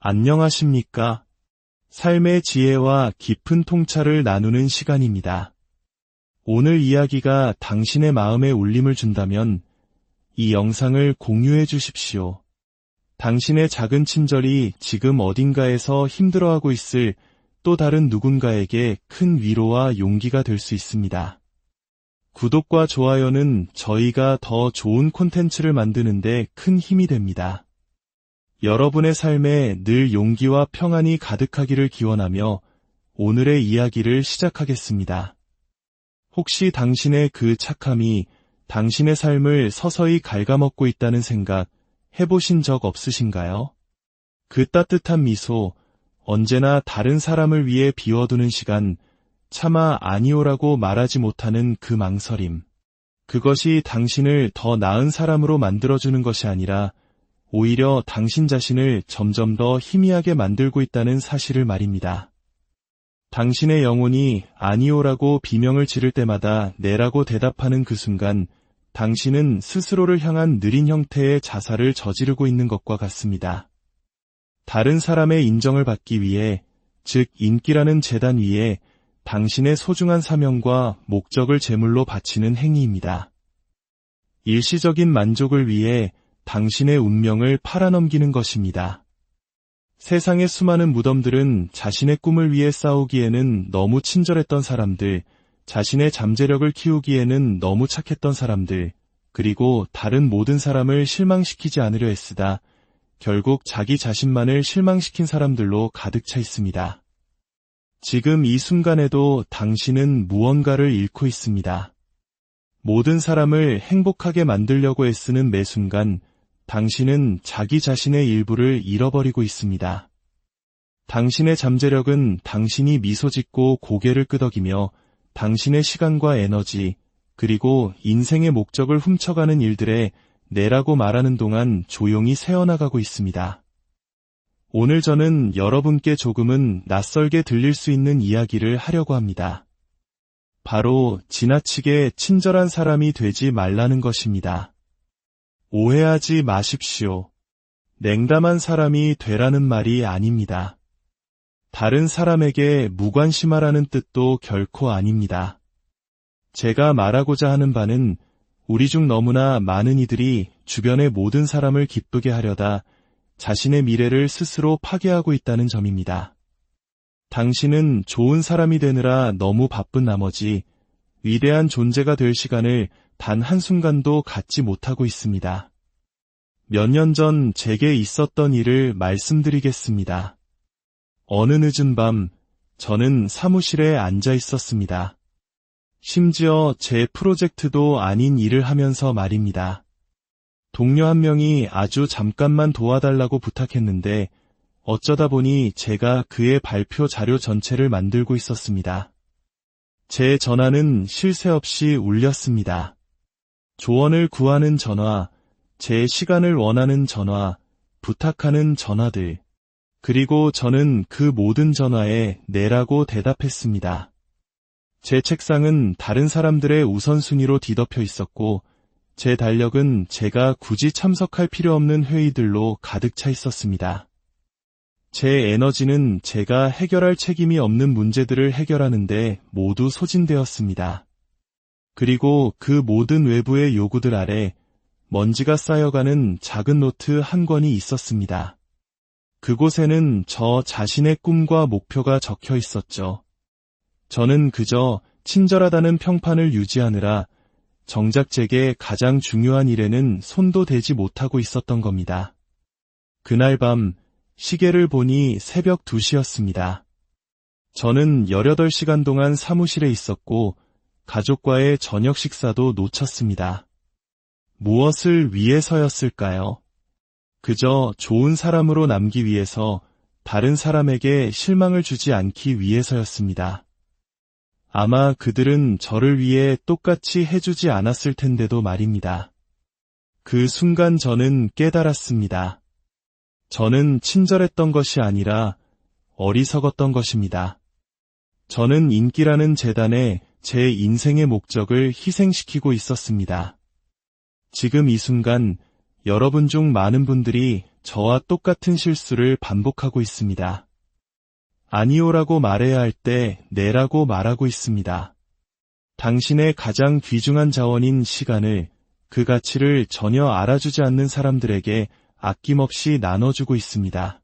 안녕하십니까? 삶의 지혜와 깊은 통찰을 나누는 시간입니다. 오늘 이야기가 당신의 마음에 울림을 준다면 이 영상을 공유해 주십시오. 당신의 작은 친절이 지금 어딘가에서 힘들어하고 있을 또 다른 누군가에게 큰 위로와 용기가 될 수 있습니다. 구독과 좋아요는 저희가 더 좋은 콘텐츠를 만드는데 큰 힘이 됩니다. 여러분의 삶에 늘 용기와 평안이 가득하기를 기원하며 오늘의 이야기를 시작하겠습니다. 혹시 당신의 그 착함이 당신의 삶을 서서히 갉아먹고 있다는 생각 해보신 적 없으신가요? 그 따뜻한 미소, 언제나 다른 사람을 위해 비워두는 시간, 차마 아니오라고 말하지 못하는 그 망설임. 그것이 당신을 더 나은 사람으로 만들어주는 것이 아니라 오히려 당신 자신을 점점 더 희미하게 만들고 있다는 사실을 말입니다. 당신의 영혼이 아니오라고 비명을 지를 때마다 네라고 대답하는 그 순간 당신은 스스로를 향한 느린 형태의 자살을 저지르고 있는 것과 같습니다. 다른 사람의 인정을 받기 위해, 즉 인기라는 제단 위에 당신의 소중한 사명과 목적을 제물로 바치는 행위입니다. 일시적인 만족을 위해 당신의 운명을 팔아넘기는 것입니다. 세상의 수많은 무덤들은 자신의 꿈을 위해 싸우기에는 너무 친절했던 사람들, 자신의 잠재력을 키우기에는 너무 착했던 사람들, 그리고 다른 모든 사람을 실망시키지 않으려 애쓰다 결국 자기 자신만을 실망시킨 사람들로 가득 차 있습니다. 지금 이 순간에도 당신은 무언가를 잃고 있습니다. 모든 사람을 행복하게 만들려고 애쓰는 매 순간 당신은 자기 자신의 일부를 잃어버리고 있습니다. 당신의 잠재력은 당신이 미소 짓고 고개를 끄덕이며 당신의 시간과 에너지, 그리고 인생의 목적을 훔쳐가는 일들에 내라고 말하는 동안 조용히 새어나가고 있습니다. 오늘 저는 여러분께 조금은 낯설게 들릴 수 있는 이야기를 하려고 합니다. 바로 지나치게 친절한 사람이 되지 말라는 것입니다. 오해하지 마십시오. 냉담한 사람이 되라는 말이 아닙니다. 다른 사람에게 무관심하라는 뜻도 결코 아닙니다. 제가 말하고자 하는 바는 우리 중 너무나 많은 이들이 주변의 모든 사람을 기쁘게 하려다 자신의 미래를 스스로 파괴하고 있다는 점입니다. 당신은 좋은 사람이 되느라 너무 바쁜 나머지 위대한 존재가 될 시간을 단 한순간도 갖지 못하고 있습니다. 몇 년 전 제게 있었던 일을 말씀드리겠습니다. 어느 늦은 밤, 저는 사무실에 앉아 있었습니다. 심지어 제 프로젝트도 아닌 일을 하면서 말입니다. 동료 한 명이 아주 잠깐만 도와달라고 부탁했는데 어쩌다 보니 제가 그의 발표 자료 전체를 만들고 있었습니다. 제 전화는 쉴 새 없이 울렸습니다. 조언을 구하는 전화, 제 시간을 원하는 전화, 부탁하는 전화들. 그리고 저는 그 모든 전화에 네라고 대답했습니다. 제 책상은 다른 사람들의 우선순위로 뒤덮여 있었고 제 달력은 제가 굳이 참석할 필요 없는 회의들로 가득 차 있었습니다. 제 에너지는 제가 해결할 책임이 없는 문제들을 해결하는데 모두 소진되었습니다. 그리고 그 모든 외부의 요구들 아래 먼지가 쌓여가는 작은 노트 한 권이 있었습니다. 그곳에는 저 자신의 꿈과 목표가 적혀 있었죠. 저는 그저 친절하다는 평판을 유지하느라 정작 제게 가장 중요한 일에는 손도 대지 못하고 있었던 겁니다. 그날 밤 시계를 보니 새벽 2시였습니다. 저는 18시간 동안 사무실에 있었고 가족과의 저녁 식사도 놓쳤습니다. 무엇을 위해서였을까요? 그저 좋은 사람으로 남기 위해서, 다른 사람에게 실망을 주지 않기 위해서였습니다. 아마 그들은 저를 위해 똑같이 해주지 않았을 텐데도 말입니다. 그 순간 저는 깨달았습니다. 저는 친절했던 것이 아니라 어리석었던 것입니다. 저는 인기라는 재단에 제 인생의 목적을 희생시키고 있었습니다. 지금 이 순간 여러분 중 많은 분들이 저와 똑같은 실수를 반복하고 있습니다. 아니오라고 말해야 할 때 네라고 말하고 있습니다. 당신의 가장 귀중한 자원인 시간을, 그 가치를 전혀 알아주지 않는 사람들에게 아낌없이 나눠주고 있습니다.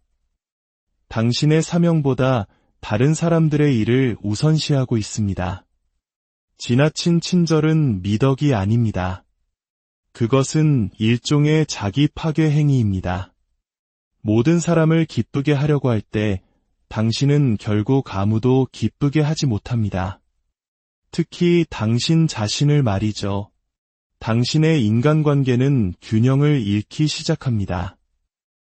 당신의 사명보다 다른 사람들의 일을 우선시하고 있습니다. 지나친 친절은 미덕이 아닙니다. 그것은 일종의 자기 파괴 행위입니다. 모든 사람을 기쁘게 하려고 할 때 당신은 결국 아무도 기쁘게 하지 못합니다. 특히 당신 자신을 말이죠. 당신의 인간관계는 균형을 잃기 시작합니다.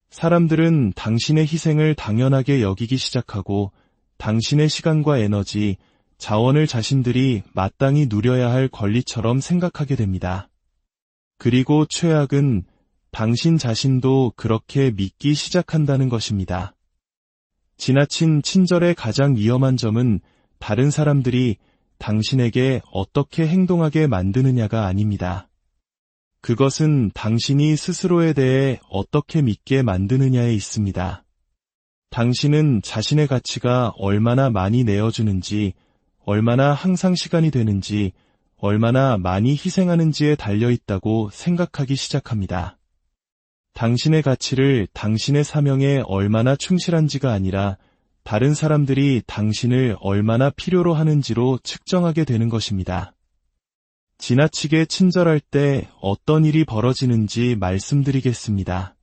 사람들은 당신의 희생을 당연하게 여기기 시작하고 당신의 시간과 에너지, 자원을 자신들이 마땅히 누려야 할 권리처럼 생각하게 됩니다. 그리고 최악은 당신 자신도 그렇게 믿기 시작한다는 것입니다. 지나친 친절의 가장 위험한 점은 다른 사람들이 당신에게 어떻게 행동하게 만드느냐가 아닙니다. 그것은 당신이 스스로에 대해 어떻게 믿게 만드느냐에 있습니다. 당신은 자신의 가치가 얼마나 많이 내어주는지, 얼마나 항상 시간이 되는지, 얼마나 많이 희생하는지에 달려있다고 생각하기 시작합니다. 당신의 가치를 당신의 사명에 얼마나 충실한지가 아니라 다른 사람들이 당신을 얼마나 필요로 하는지로 측정하게 되는 것입니다. 지나치게 친절할 때 어떤 일이 벌어지는지 말씀드리겠습니다.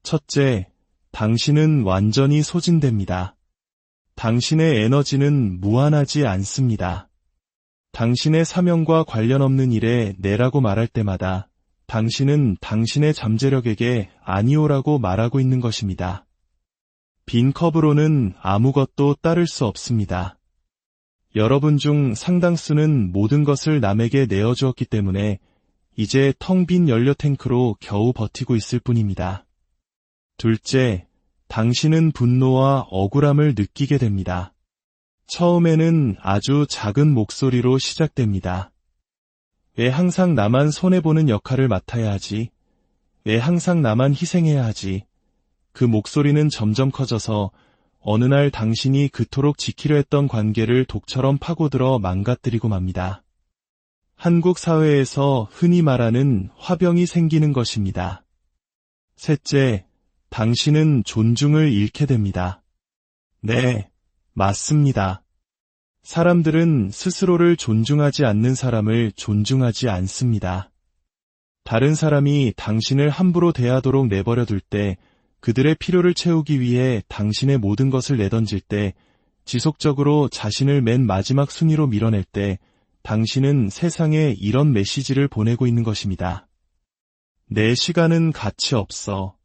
첫째, 당신은 완전히 소진됩니다. 당신의 에너지는 무한하지 않습니다. 당신의 사명과 관련 없는 일에 네라고 말할 때마다 당신은 당신의 잠재력에게 아니오라고 말하고 있는 것입니다. 빈 컵으로는 아무것도 따를 수 없습니다. 여러분 중 상당수는 모든 것을 남에게 내어주었기 때문에 이제 텅 빈 연료 탱크로 겨우 버티고 있을 뿐입니다. 둘째, 당신은 분노와 억울함을 느끼게 됩니다. 처음에는 아주 작은 목소리로 시작됩니다. 왜 항상 나만 손해보는 역할을 맡아야 하지? 왜 항상 나만 희생해야 하지? 그 목소리는 점점 커져서 어느 날 당신이 그토록 지키려 했던 관계를 독처럼 파고들어 망가뜨리고 맙니다. 한국 사회에서 흔히 말하는 화병이 생기는 것입니다. 셋째, 당신은 존중을 잃게 됩니다. 네, 맞습니다. 사람들은 스스로를 존중하지 않는 사람을 존중하지 않습니다. 다른 사람이 당신을 함부로 대하도록 내버려 둘 때, 그들의 필요를 채우기 위해 당신의 모든 것을 내던질 때, 지속적으로 자신을 맨 마지막 순위로 밀어낼 때, 당신은 세상에 이런 메시지를 보내고 있는 것입니다. 내 시간은 가치 없어.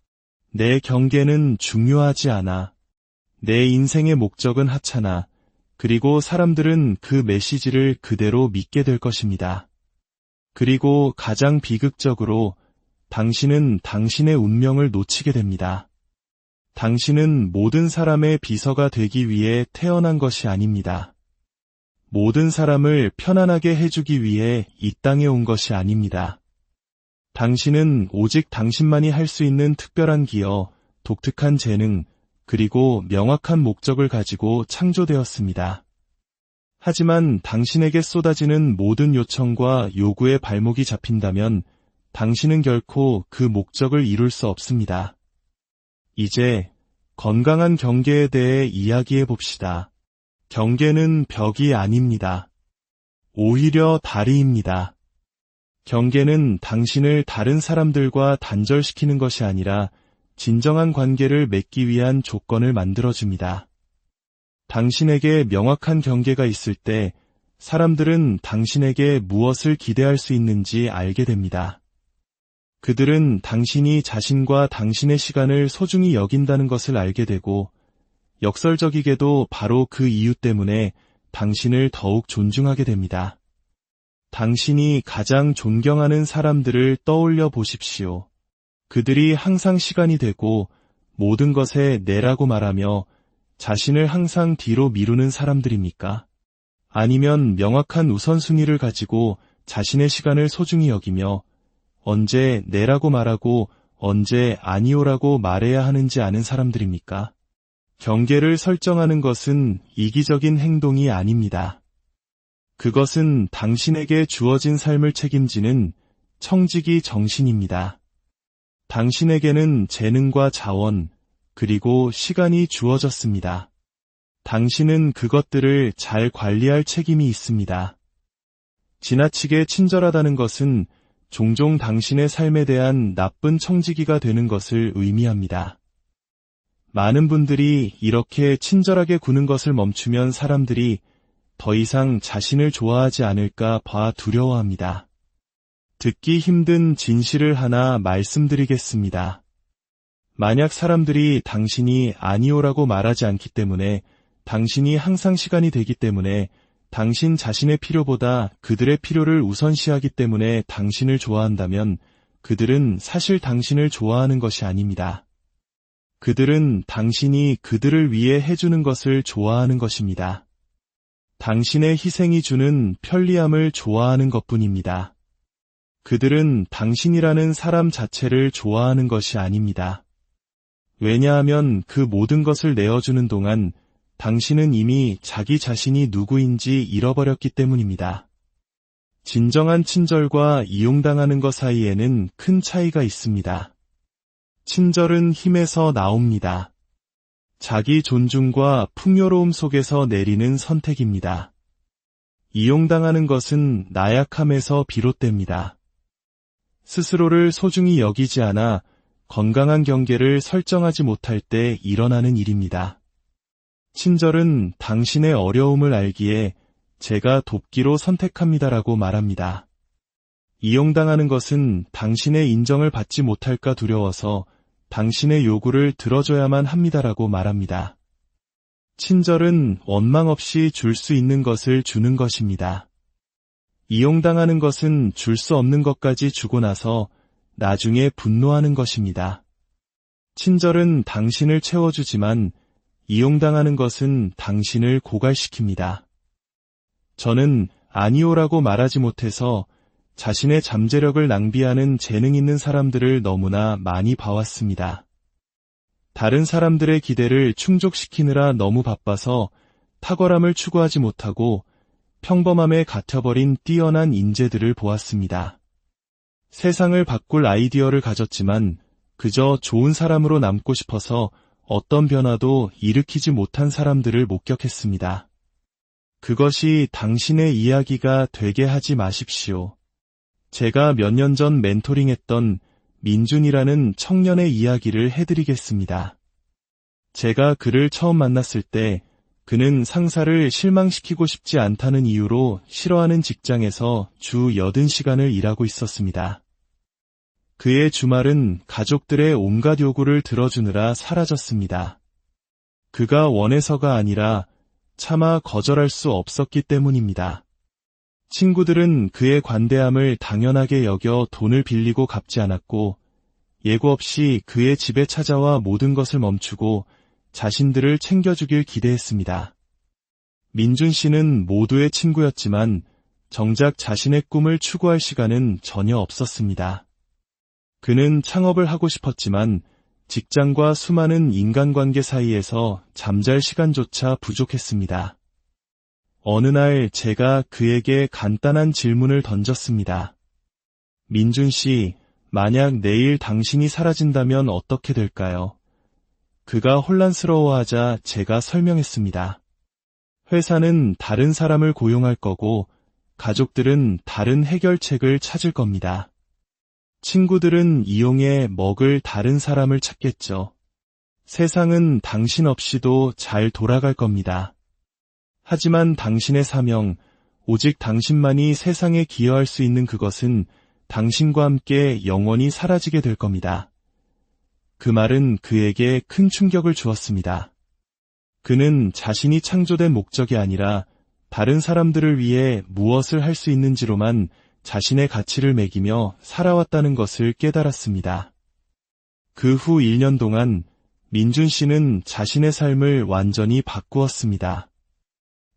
내 경계는 중요하지 않아. 내 인생의 목적은 하찮아. 그리고 사람들은 그 메시지를 그대로 믿게 될 것입니다. 그리고 가장 비극적으로 당신은 당신의 운명을 놓치게 됩니다. 당신은 모든 사람의 비서가 되기 위해 태어난 것이 아닙니다. 모든 사람을 편안하게 해주기 위해 이 땅에 온 것이 아닙니다. 당신은 오직 당신만이 할 수 있는 특별한 기여, 독특한 재능, 그리고 명확한 목적을 가지고 창조되었습니다. 하지만 당신에게 쏟아지는 모든 요청과 요구에 발목이 잡힌다면 당신은 결코 그 목적을 이룰 수 없습니다. 이제 건강한 경계에 대해 이야기해 봅시다. 경계는 벽이 아닙니다. 오히려 다리입니다. 경계는 당신을 다른 사람들과 단절시키는 것이 아니라 진정한 관계를 맺기 위한 조건을 만들어줍니다. 당신에게 명확한 경계가 있을 때 사람들은 당신에게 무엇을 기대할 수 있는지 알게 됩니다. 그들은 당신이 자신과 당신의 시간을 소중히 여긴다는 것을 알게 되고 역설적이게도 바로 그 이유 때문에 당신을 더욱 존중하게 됩니다. 당신이 가장 존경하는 사람들을 떠올려 보십시오. 그들이 항상 시간이 되고 모든 것에 네라고 말하며 자신을 항상 뒤로 미루는 사람들입니까? 아니면 명확한 우선순위를 가지고 자신의 시간을 소중히 여기며 언제 네라고 말하고 언제 아니오라고 말해야 하는지 아는 사람들입니까? 경계를 설정하는 것은 이기적인 행동이 아닙니다. 그것은 당신에게 주어진 삶을 책임지는 청지기 정신입니다. 당신에게는 재능과 자원, 그리고 시간이 주어졌습니다. 당신은 그것들을 잘 관리할 책임이 있습니다. 지나치게 친절하다는 것은 종종 당신의 삶에 대한 나쁜 청지기가 되는 것을 의미합니다. 많은 분들이 이렇게 친절하게 구는 것을 멈추면 사람들이 더 이상 자신을 좋아하지 않을까 봐 두려워합니다. 듣기 힘든 진실을 하나 말씀드리겠습니다. 만약 사람들이 당신이 아니오라고 말하지 않기 때문에, 당신이 항상 시간이 되기 때문에, 당신 자신의 필요보다 그들의 필요를 우선시하기 때문에 당신을 좋아한다면 그들은 사실 당신을 좋아하는 것이 아닙니다. 그들은 당신이 그들을 위해 해주는 것을 좋아하는 것입니다. 당신의 희생이 주는 편리함을 좋아하는 것뿐입니다. 그들은 당신이라는 사람 자체를 좋아하는 것이 아닙니다. 왜냐하면 그 모든 것을 내어주는 동안 당신은 이미 자기 자신이 누구인지 잃어버렸기 때문입니다. 진정한 친절과 이용당하는 것 사이에는 큰 차이가 있습니다. 친절은 힘에서 나옵니다. 자기 존중과 풍요로움 속에서 내리는 선택입니다. 이용당하는 것은 나약함에서 비롯됩니다. 스스로를 소중히 여기지 않아 건강한 경계를 설정하지 못할 때 일어나는 일입니다. 친절은 당신의 어려움을 알기에 제가 돕기로 선택합니다라고 말합니다. 이용당하는 것은 당신의 인정을 받지 못할까 두려워서 당신의 요구를 들어줘야만 합니다라고 말합니다. 친절은 원망 없이 줄 수 있는 것을 주는 것입니다. 이용당하는 것은 줄 수 없는 것까지 주고 나서 나중에 분노하는 것입니다. 친절은 당신을 채워주지만 이용당하는 것은 당신을 고갈시킵니다. 저는 아니오라고 말하지 못해서 자신의 잠재력을 낭비하는 재능 있는 사람들을 너무나 많이 봐왔습니다. 다른 사람들의 기대를 충족시키느라 너무 바빠서 탁월함을 추구하지 못하고 평범함에 갇혀버린 뛰어난 인재들을 보았습니다. 세상을 바꿀 아이디어를 가졌지만 그저 좋은 사람으로 남고 싶어서 어떤 변화도 일으키지 못한 사람들을 목격했습니다. 그것이 당신의 이야기가 되게 하지 마십시오. 제가 몇 년 전 멘토링했던 민준이라는 청년의 이야기를 해드리겠습니다. 제가 그를 처음 만났을 때 그는 상사를 실망시키고 싶지 않다는 이유로 싫어하는 직장에서 주 80시간을 일하고 있었습니다. 그의 주말은 가족들의 온갖 요구를 들어주느라 사라졌습니다. 그가 원해서가 아니라 차마 거절할 수 없었기 때문입니다. 친구들은 그의 관대함을 당연하게 여겨 돈을 빌리고 갚지 않았고 예고 없이 그의 집에 찾아와 모든 것을 멈추고 자신들을 챙겨주길 기대했습니다. 민준 씨는 모두의 친구였지만 정작 자신의 꿈을 추구할 시간은 전혀 없었습니다. 그는 창업을 하고 싶었지만 직장과 수많은 인간관계 사이에서 잠잘 시간조차 부족했습니다. 어느 날 제가 그에게 간단한 질문을 던졌습니다. 민준 씨, 만약 내일 당신이 사라진다면 어떻게 될까요? 그가 혼란스러워하자 제가 설명했습니다. 회사는 다른 사람을 고용할 거고 가족들은 다른 해결책을 찾을 겁니다. 친구들은 이용해 먹을 다른 사람을 찾겠죠. 세상은 당신 없이도 잘 돌아갈 겁니다. 하지만 당신의 사명, 오직 당신만이 세상에 기여할 수 있는 그것은 당신과 함께 영원히 사라지게 될 겁니다. 그 말은 그에게 큰 충격을 주었습니다. 그는 자신이 창조된 목적이 아니라 다른 사람들을 위해 무엇을 할 수 있는지로만 자신의 가치를 매기며 살아왔다는 것을 깨달았습니다. 그 후 1년 동안 민준 씨는 자신의 삶을 완전히 바꾸었습니다.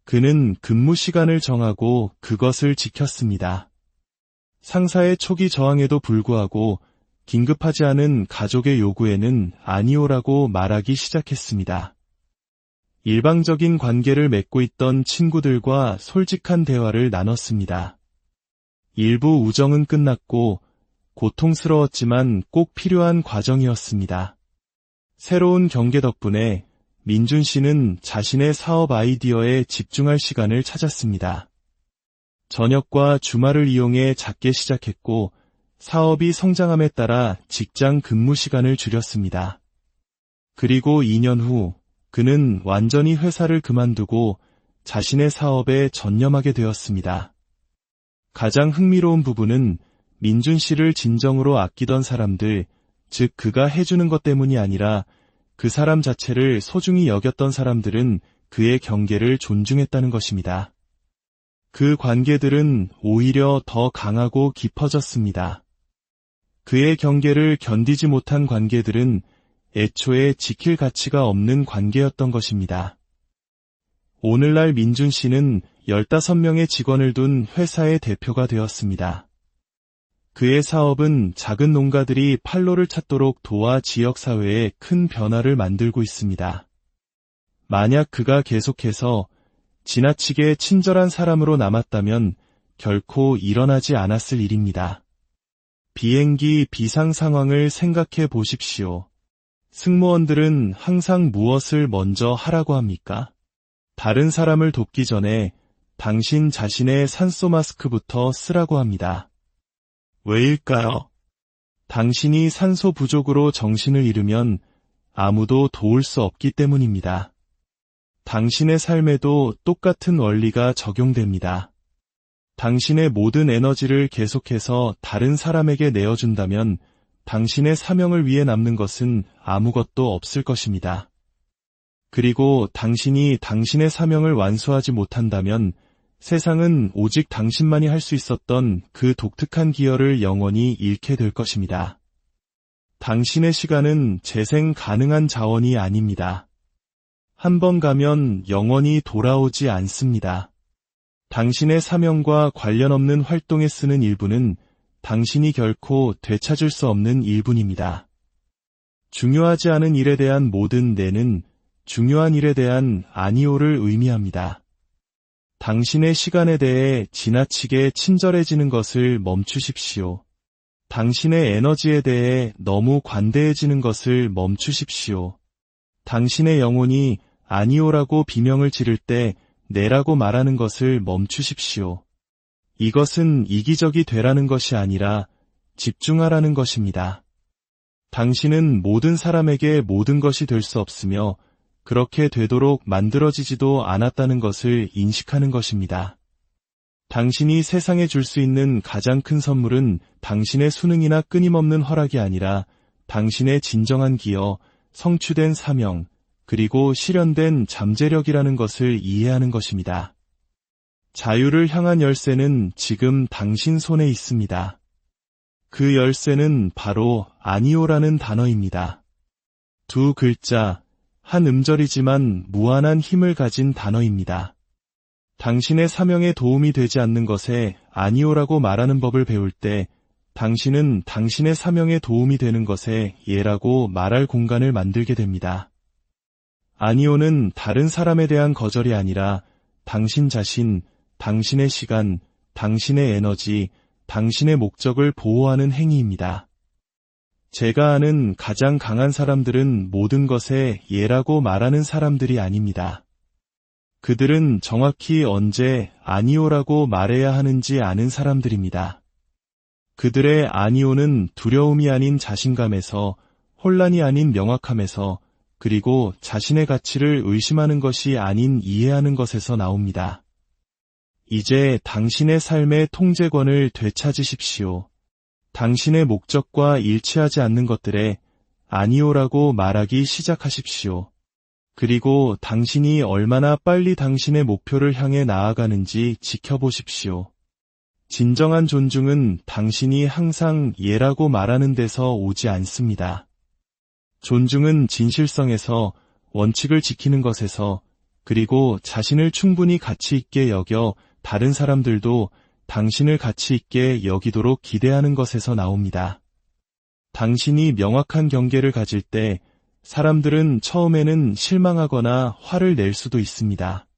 그는 근무 시간을 정하고 그것을 지켰습니다. 상사의 초기 저항에도 불구하고 긴급하지 않은 가족의 요구에는 아니오라고 말하기 시작했습니다. 일방적인 관계를 맺고 있던 친구들과 솔직한 대화를 나눴습니다. 일부 우정은 끝났고 고통스러웠지만 꼭 필요한 과정이었습니다. 새로운 경계 덕분에 민준 씨는 자신의 사업 아이디어에 집중할 시간을 찾았습니다. 저녁과 주말을 이용해 작게 시작했고 사업이 성장함에 따라 직장 근무 시간을 줄였습니다. 그리고 2년 후 그는 완전히 회사를 그만두고 자신의 사업에 전념하게 되었습니다. 가장 흥미로운 부분은 민준 씨를 진정으로 아끼던 사람들, 즉 그가 해주는 것 때문이 아니라 그 사람 자체를 소중히 여겼던 사람들은 그의 경계를 존중했다는 것입니다. 그 관계들은 오히려 더 강하고 깊어졌습니다. 그의 경계를 견디지 못한 관계들은 애초에 지킬 가치가 없는 관계였던 것입니다. 오늘날 민준 씨는 15명의 직원을 둔 회사의 대표가 되었습니다. 그의 사업은 작은 농가들이 판로를 찾도록 도와 지역사회에 큰 변화를 만들고 있습니다. 만약 그가 계속해서 지나치게 친절한 사람으로 남았다면 결코 일어나지 않았을 일입니다. 비행기 비상 상황을 생각해 보십시오. 승무원들은 항상 무엇을 먼저 하라고 합니까? 다른 사람을 돕기 전에 당신 자신의 산소 마스크부터 쓰라고 합니다. 왜일까요? 당신이 산소 부족으로 정신을 잃으면 아무도 도울 수 없기 때문입니다. 당신의 삶에도 똑같은 원리가 적용됩니다. 당신의 모든 에너지를 계속해서 다른 사람에게 내어준다면 당신의 사명을 위해 남는 것은 아무것도 없을 것입니다. 그리고 당신이 당신의 사명을 완수하지 못한다면 세상은 오직 당신만이 할 수 있었던 그 독특한 기여를 영원히 잃게 될 것입니다. 당신의 시간은 재생 가능한 자원이 아닙니다. 한 번 가면 영원히 돌아오지 않습니다. 당신의 사명과 관련 없는 활동에 쓰는 일부는 당신이 결코 되찾을 수 없는 일분입니다. 중요하지 않은 일에 대한 모든 네는 중요한 일에 대한 아니오를 의미합니다. 당신의 시간에 대해 지나치게 친절해지는 것을 멈추십시오. 당신의 에너지에 대해 너무 관대해지는 것을 멈추십시오. 당신의 영혼이 아니오라고 비명을 지를 때 네라고 말하는 것을 멈추십시오. 이것은 이기적이 되라는 것이 아니라 집중하라는 것입니다. 당신은 모든 사람에게 모든 것이 될 수 없으며 그렇게 되도록 만들어지지도 않았다는 것을 인식하는 것입니다. 당신이 세상에 줄 수 있는 가장 큰 선물은 당신의 수능이나 끊임없는 허락이 아니라 당신의 진정한 기여, 성취된 사명, 그리고 실현된 잠재력이라는 것을 이해하는 것입니다. 자유를 향한 열쇠는 지금 당신 손에 있습니다. 그 열쇠는 바로 아니오라는 단어입니다. 두 글자, 한 음절이지만 무한한 힘을 가진 단어입니다. 당신의 사명에 도움이 되지 않는 것에 아니오라고 말하는 법을 배울 때 당신은 당신의 사명에 도움이 되는 것에 예라고 말할 공간을 만들게 됩니다. 아니오는 다른 사람에 대한 거절이 아니라 당신 자신, 당신의 시간, 당신의 에너지, 당신의 목적을 보호하는 행위입니다. 제가 아는 가장 강한 사람들은 모든 것에 예라고 말하는 사람들이 아닙니다. 그들은 정확히 언제 아니오라고 말해야 하는지 아는 사람들입니다. 그들의 아니오는 두려움이 아닌 자신감에서, 혼란이 아닌 명확함에서, 그리고 자신의 가치를 의심하는 것이 아닌 이해하는 것에서 나옵니다. 이제 당신의 삶의 통제권을 되찾으십시오. 당신의 목적과 일치하지 않는 것들에 아니오라고 말하기 시작하십시오. 그리고 당신이 얼마나 빨리 당신의 목표를 향해 나아가는지 지켜보십시오. 진정한 존중은 당신이 항상 예라고 말하는 데서 오지 않습니다. 존중은 진실성에서, 원칙을 지키는 것에서, 그리고 자신을 충분히 가치 있게 여겨 다른 사람들도 당신을 가치 있게 여기도록 기대하는 것에서 나옵니다. 당신이 명확한 경계를 가질 때 사람들은 처음에는 실망하거나 화를 낼 수도 있습니다.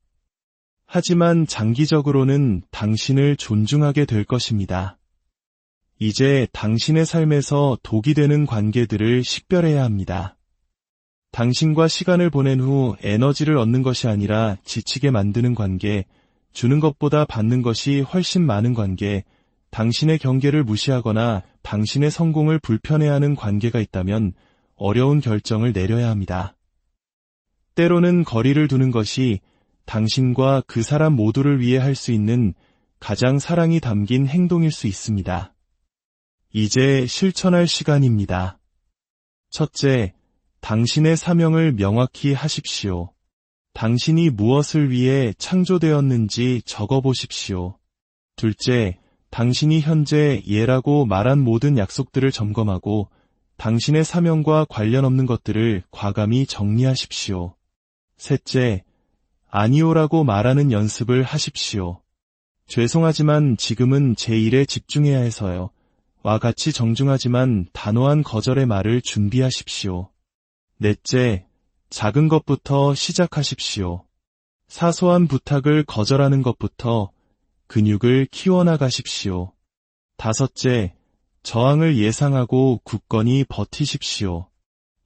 하지만 장기적으로는 당신을 존중하게 될 것입니다. 이제 당신의 삶에서 독이 되는 관계들을 식별해야 합니다. 당신과 시간을 보낸 후 에너지를 얻는 것이 아니라 지치게 만드는 관계, 주는 것보다 받는 것이 훨씬 많은 관계, 당신의 경계를 무시하거나 당신의 성공을 불편해하는 관계가 있다면 어려운 결정을 내려야 합니다. 때로는 거리를 두는 것이 당신과 그 사람 모두를 위해 할 수 있는 가장 사랑이 담긴 행동일 수 있습니다. 이제 실천할 시간입니다. 첫째, 당신의 사명을 명확히 하십시오. 당신이 무엇을 위해 창조되었는지 적어보십시오. 둘째, 당신이 현재 예라고 말한 모든 약속들을 점검하고 당신의 사명과 관련 없는 것들을 과감히 정리하십시오. 셋째, 아니오라고 말하는 연습을 하십시오. 죄송하지만 지금은 제 일에 집중해야 해서요. 와 같이 정중하지만 단호한 거절의 말을 준비하십시오. 넷째, 작은 것부터 시작하십시오. 사소한 부탁을 거절하는 것부터 근육을 키워나가십시오. 다섯째, 저항을 예상하고 굳건히 버티십시오.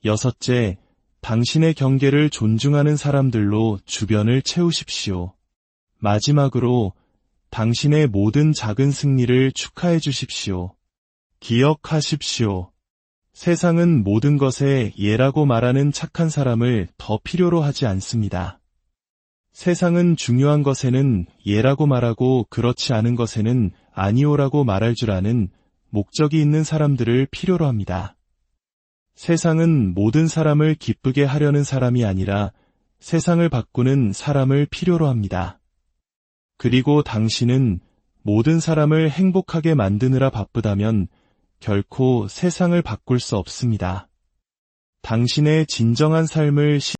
여섯째, 당신의 경계를 존중하는 사람들로 주변을 채우십시오. 마지막으로 당신의 모든 작은 승리를 축하해 주십시오. 기억하십시오. 세상은 모든 것에 예라고 말하는 착한 사람을 더 필요로 하지 않습니다. 세상은 중요한 것에는 예라고 말하고 그렇지 않은 것에는 아니오라고 말할 줄 아는 목적이 있는 사람들을 필요로 합니다. 세상은 모든 사람을 기쁘게 하려는 사람이 아니라 세상을 바꾸는 사람을 필요로 합니다. 그리고 당신은 모든 사람을 행복하게 만드느라 바쁘다면 결코 세상을 바꿀 수 없습니다. 당신의 진정한 삶을